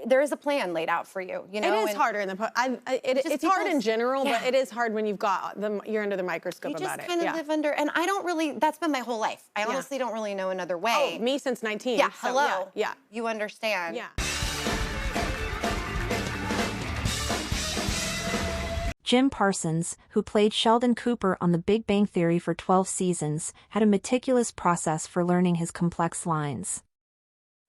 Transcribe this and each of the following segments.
there is a plan laid out for you, you know? It is harder in the it's hard in general, but it is hard when you've got you're under the microscope about it. You just kind of live under, and I don't really, that's been my whole life. I honestly don't really know another way. Oh, me since 19. Yeah, so, hello. Yeah. You understand. Yeah. Jim Parsons, who played Sheldon Cooper on The Big Bang Theory for 12 seasons, had a meticulous process for learning his complex lines.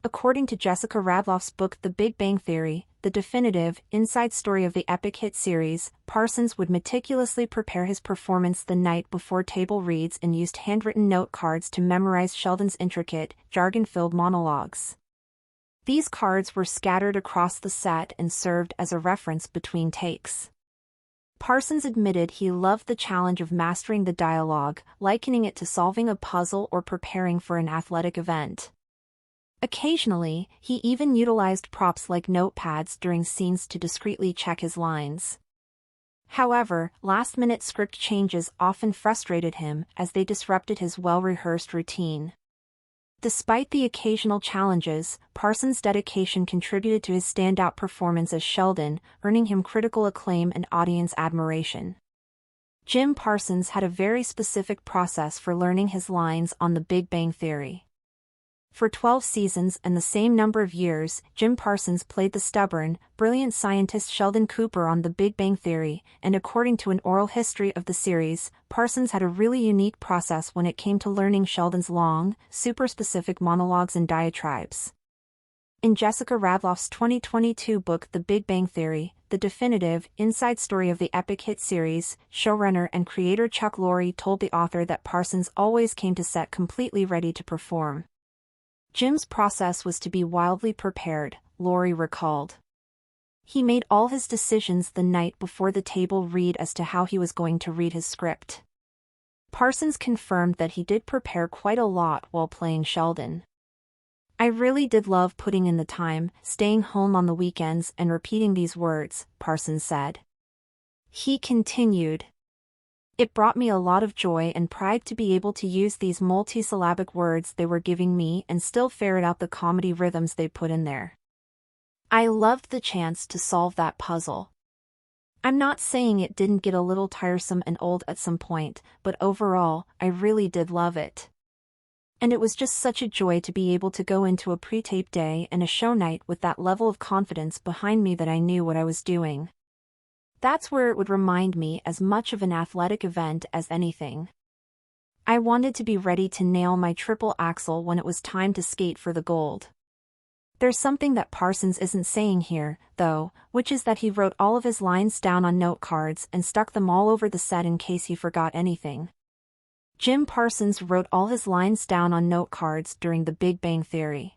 According to Jessica Radloff's book The Big Bang Theory, the definitive, inside story of the epic hit series, Parsons would meticulously prepare his performance the night before table reads and used handwritten note cards to memorize Sheldon's intricate, jargon-filled monologues. These cards were scattered across the set and served as a reference between takes. Parsons admitted he loved the challenge of mastering the dialogue, likening it to solving a puzzle or preparing for an athletic event. Occasionally, he even utilized props like notepads during scenes to discreetly check his lines. However, last-minute script changes often frustrated him as they disrupted his well-rehearsed routine. Despite the occasional challenges, Parsons' dedication contributed to his standout performance as Sheldon, earning him critical acclaim and audience admiration. Jim Parsons had a very specific process for learning his lines on The Big Bang Theory. For 12 seasons and the same number of years, Jim Parsons played the stubborn, brilliant scientist Sheldon Cooper on The Big Bang Theory, and according to an oral history of the series, Parsons had a really unique process when it came to learning Sheldon's long, super-specific monologues and diatribes. In Jessica Radloff's 2022 book The Big Bang Theory, the definitive, inside story of the epic hit series, showrunner and creator Chuck Lorre told the author that Parsons always came to set completely ready to perform. Jim's process was to be wildly prepared, Lorre recalled. He made all his decisions the night before the table read as to how he was going to read his script. Parsons confirmed that he did prepare quite a lot while playing Sheldon. I really did love putting in the time, staying home on the weekends and repeating these words, Parsons said. He continued. It brought me a lot of joy and pride to be able to use these multisyllabic words they were giving me and still ferret out the comedy rhythms they put in there. I loved the chance to solve that puzzle. I'm not saying it didn't get a little tiresome and old at some point, but overall, I really did love it. And it was just such a joy to be able to go into a pre-tape day and a show night with that level of confidence behind me that I knew what I was doing. That's where it would remind me as much of an athletic event as anything. I wanted to be ready to nail my triple axel when it was time to skate for the gold. There's something that Parsons isn't saying here, though, which is that he wrote all of his lines down on note cards and stuck them all over the set in case he forgot anything. Jim Parsons wrote all his lines down on note cards during The Big Bang Theory.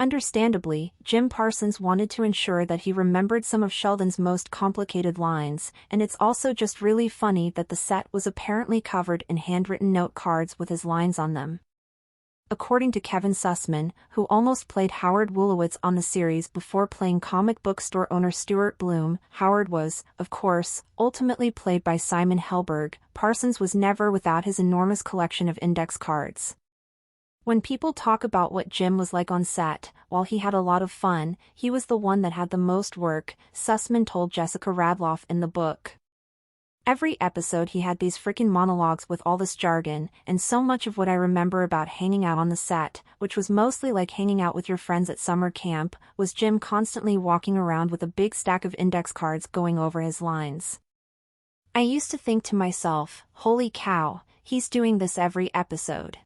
Understandably, Jim Parsons wanted to ensure that he remembered some of Sheldon's most complicated lines, and it's also just really funny that the set was apparently covered in handwritten note cards with his lines on them. According to Kevin Sussman, who almost played Howard Wolowitz on the series before playing comic book store owner Stuart Bloom, Howard was, of course, ultimately played by Simon Helberg. Parsons was never without his enormous collection of index cards. When people talk about what Jim was like on set, while he had a lot of fun, he was the one that had the most work, Sussman told Jessica Radloff in the book. Every episode he had these frickin' monologues with all this jargon, and so much of what I remember about hanging out on the set, which was mostly like hanging out with your friends at summer camp, was Jim constantly walking around with a big stack of index cards going over his lines. I used to think to myself, holy cow, he's doing this every episode.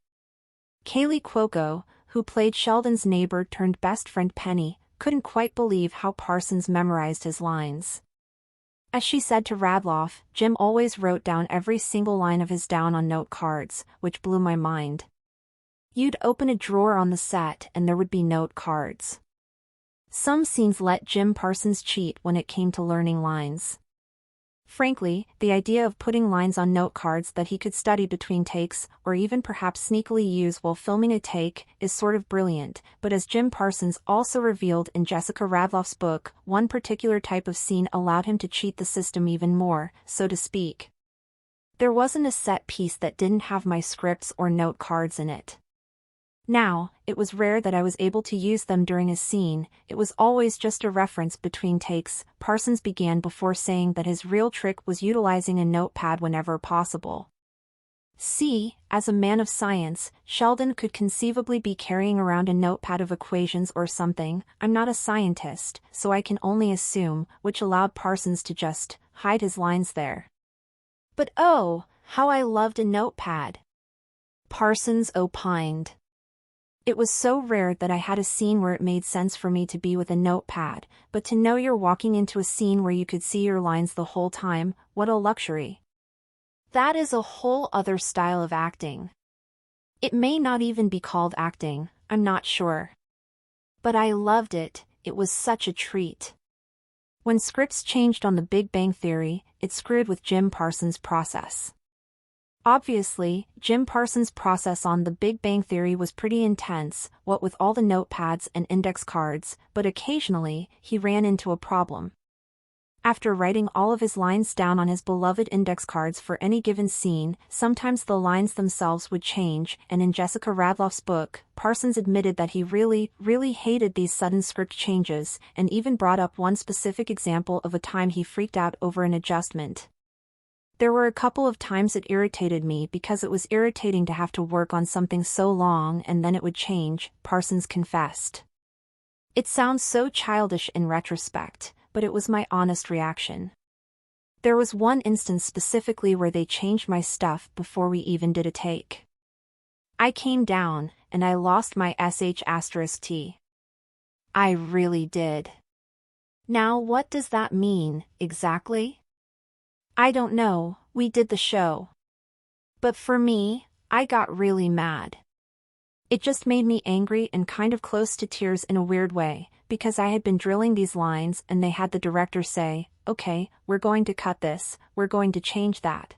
Kaylee Cuoco, who played Sheldon's neighbor turned best friend Penny, couldn't quite believe how Parsons memorized his lines. As she said to Radloff, Jim always wrote down every single line of his down on note cards, which blew my mind. You'd open a drawer on the set and there would be note cards. Some scenes let Jim Parsons cheat when it came to learning lines. Frankly, the idea of putting lines on note cards that he could study between takes, or even perhaps sneakily use while filming a take, is sort of brilliant, but as Jim Parsons also revealed in Jessica Radloff's book, one particular type of scene allowed him to cheat the system even more, so to speak. There wasn't a set piece that didn't have my scripts or note cards in it. Now, it was rare that I was able to use them during a scene, it was always just a reference between takes. Parsons began before saying that his real trick was utilizing a notepad whenever possible. See, as a man of science, Sheldon could conceivably be carrying around a notepad of equations or something. I'm not a scientist, so I can only assume, which allowed Parsons to just hide his lines there. But oh, how I loved a notepad! Parsons opined. It was so rare that I had a scene where it made sense for me to be with a notepad, but to know you're walking into a scene where you could see your lines the whole time, what a luxury. That is a whole other style of acting. It may not even be called acting, I'm not sure. But I loved it, it was such a treat. When scripts changed on The Big Bang Theory, it screwed with Jim Parsons' process. Obviously, Jim Parsons' process on The Big Bang Theory was pretty intense, what with all the notepads and index cards, but occasionally, he ran into a problem. After writing all of his lines down on his beloved index cards for any given scene, sometimes the lines themselves would change, and in Jessica Radloff's book, Parsons admitted that he really hated these sudden script changes, and even brought up one specific example of a time he freaked out over an adjustment. There were a couple of times it irritated me because it was irritating to have to work on something so long and then it would change, Parsons confessed. It sounds so childish in retrospect, but it was my honest reaction. There was one instance specifically where they changed my stuff before we even did a take. I came down, and I lost my sh*t. I really did. Now what does that mean, exactly? I don't know, we did the show. But for me, I got really mad. It just made me angry and kind of close to tears in a weird way, because I had been drilling these lines and they had the director say, okay, we're going to cut this, we're going to change that.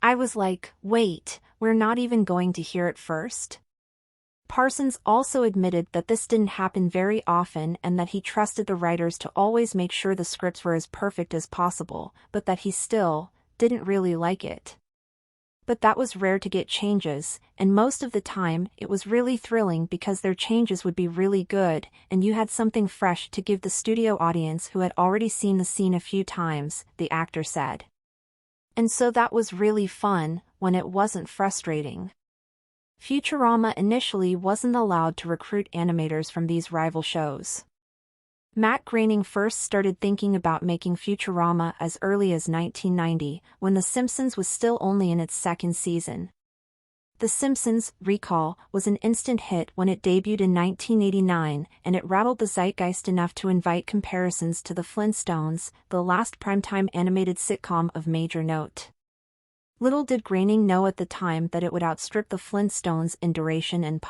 I was like, wait, we're not even going to hear it first? Parsons also admitted that this didn't happen very often and that he trusted the writers to always make sure the scripts were as perfect as possible, but that he still didn't really like it. But that was rare to get changes, and most of the time it was really thrilling because their changes would be really good, and you had something fresh to give the studio audience who had already seen the scene a few times, the actor said. And so that was really fun, when it wasn't frustrating. Futurama initially wasn't allowed to recruit animators from these rival shows. Matt Groening first started thinking about making Futurama as early as 1990, when The Simpsons was still only in its second season. The Simpsons, recall, was an instant hit when it debuted in 1989, and it rattled the zeitgeist enough to invite comparisons to The Flintstones, the last primetime animated sitcom of major note. Little did Groening know at the time that it would outstrip The Flintstones in duration and